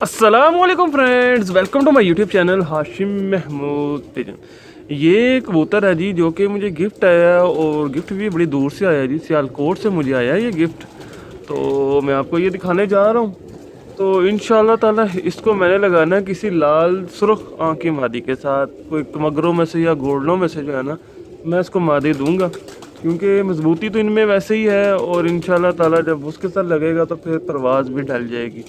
अस्सलामुअलैकुम friends, welcome to my YouTube channel Hashim Mahmood pigeon. ये कबूतर है जी जो कि मुझे गिफ्ट आया और गिफ्ट भी बड़ी दूर से आया जी, सियालकोट से मुझे आया ये गिफ्ट। तो मैं आपको ये दिखाने जा रहा हूँ। तो इंशाल्लाह ताला इसको मैंने लगाना है किसी लाल सुर्ख आँख की मादी के साथ, कोई मगरों में से या गोल्डों में से जो है ना, मैं इसको मादी दूँगा क्योंकि मजबूती तो इनमें वैसे ही है। और इंशाल्लाह ताला जब उसके साथ लगेगा तो फिर परवाज़ भी ढल जाएगी।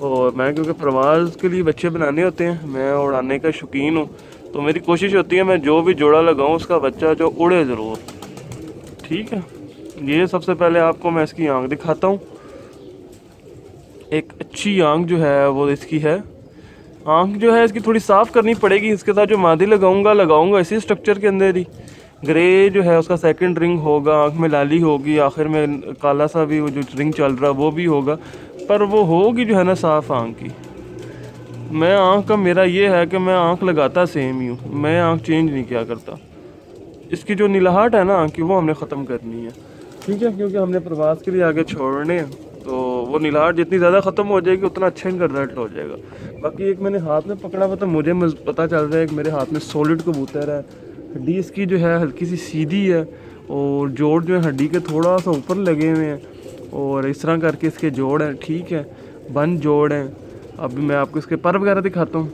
और मैं क्योंकि प्रवास के लिए बच्चे बनाने होते हैं, मैं उड़ाने का शौकीन हूँ, तो मेरी कोशिश होती है मैं जो भी जोड़ा लगाऊँ उसका बच्चा जो उड़े ज़रूर। ठीक है, ये सबसे पहले आपको मैं इसकी आँख दिखाता हूँ। एक अच्छी आँख जो है वो इसकी है। आँख जो है इसकी थोड़ी साफ़ करनी पड़ेगी। इसके साथ जो मादी लगाऊंगा इसी स्ट्रक्चर के अंदर ही। ग्रे जो है उसका सेकंड रिंग होगा, आँख में लाली होगी, आखिर में काला सा भी वो जो रिंग चल रहा वो भी होगा, पर वो होगी जो है ना साफ़ आँख की। मैं आँख का मेरा ये है कि मैं आँख लगाता सेम ही हूँ, मैं आँख चेंज नहीं किया करता। इसकी जो नीलाहट है ना आँख की वो हमने ख़त्म करनी है, ठीक है, क्योंकि हमने प्रवास के लिए आगे छोड़ने हैं। तो वो नीलाहट जितनी ज़्यादा ख़त्म हो जाएगी उतना अच्छा इनका रिजल्ट हो जाएगा। बाकी एक मैंने हाथ में पकड़ा हुआ तो मुझे पता चल रहा है कि मेरे हाथ में सॉलिड कबूतर है। हड्डी इसकी जो है हल्की सी सीधी है और जोड़ जो है हड्डी के थोड़ा सा ऊपर लगे हुए हैं और इस तरह करके इसके जोड़ हैं, ठीक है, बंद जोड़ हैं। अभी मैं आपको इसके पर वगैरह दिखाता हूँ।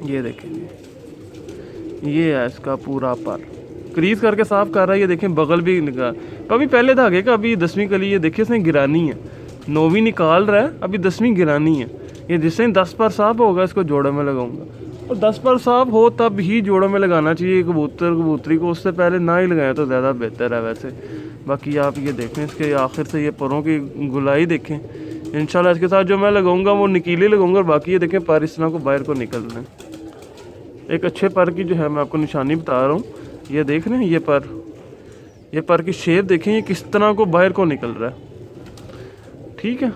ये देखेंगे, ये है इसका पूरा पर, क्रीज करके साफ कर रहा है। ये देखें बगल भी निकाल, अभी पहले धागे का अभी 10वीं कली, ये देखिए इसने गिरानी है, 9वीं निकाल रहा है, अभी 10वीं गिरानी है। ये जिससे 10 पर साफ होगा इसको जोड़ों में लगाऊंगा, और 10 पर साफ हो तब ही जोड़ों में लगाना चाहिए कबूतर कबूतरी को, उससे पहले ना ही लगाएं तो ज़्यादा बेहतर है वैसे। बाकी आप ये देखें इसके आखिर से ये परों की गुलाई देखें। इंशाल्लाह इसके साथ जो मैं लगाऊंगा वो निकीले लगाऊंगा, और बाकी ये देखें पर इस तरह को बाहर को निकल रहे हैं। एक अच्छे पर की जो है मैं आपको निशानी बता रहा हूँ, ये देख रहे हैं ये पर की शेप देखें, ये किस तरह को बाहर को निकल रहा है, ठीक है।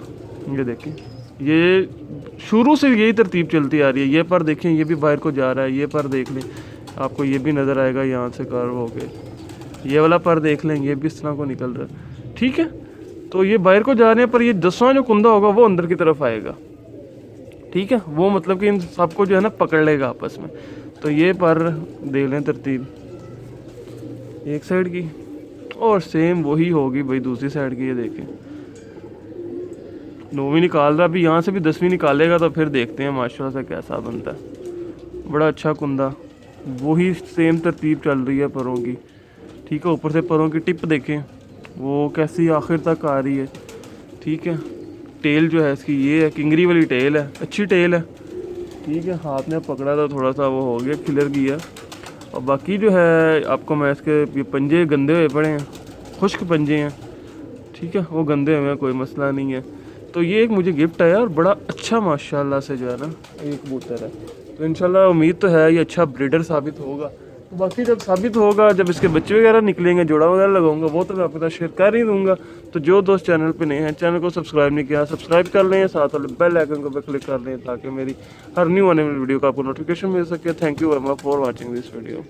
ये देखें, ये शुरू से यही तरतीब चलती आ रही है। ये पर देखें, ये भी बाहर को जा रहा है। ये पर देख लें, आपको ये भी नज़र आएगा यहाँ से कर्व हो गए। ये वाला पर देख लें, ये भी इस तरह को निकल रहा है, ठीक है। तो ये बाहर को जा रहे हैं, पर ये 10वां जो कुंदा होगा वो अंदर की तरफ आएगा, ठीक है। वो मतलब कि इन सबको जो है ना पकड़ लेगा आपस में। तो ये पर देख लें तरतीब एक साइड की, और सेम वही होगी भाई दूसरी साइड की। ये देखें 9वीं निकाल रहा, अभी यहाँ से भी 10वीं निकालेगा तो फिर देखते हैं माशाल्लाह से कैसा बनता है। बड़ा अच्छा कुंदा, वही सेम तरतीब चल रही है परों की, ठीक है। ऊपर से परों की टिप देखें वो कैसी आखिर तक आ रही है, ठीक है। टेल जो है इसकी ये है, किंगरी वाली टेल है, अच्छी टेल है, ठीक है। हाथ में पकड़ा था थोड़ा सा वो हो गया, खिलर गया। और बाकी जो है आपको मैं इसके ये पंजे गंदे हुए पड़े हैं, खुश्क पंजे हैं, ठीक है, वो गंदे हुए हैं, कोई मसला नहीं है। तो ये एक मुझे गिफ्ट आया और बड़ा अच्छा माशाल्लाह से जो है ना एक कबूतर है। तो इंशाल्लाह उम्मीद तो है ये अच्छा ब्रीडर साबित होगा। तो बाकी जब साबित होगा, जब इसके बच्चे वगैरह निकलेंगे, जोड़ा वगैरह लगाऊंगा, वो तो मैं आपके साथ शेयर कर ही दूंगा। तो जो दोस्त चैनल पे नए हैं, चैनल को सब्सक्राइब नहीं किया, सब्सक्राइब कर लें, साथ वाले बेल आइकन को क्लिक कर लें ताकि मेरी हर न्यू आने वाली वीडियो का आपको नोटिफिकेशन मिल सके। Thank you very much for watching this video.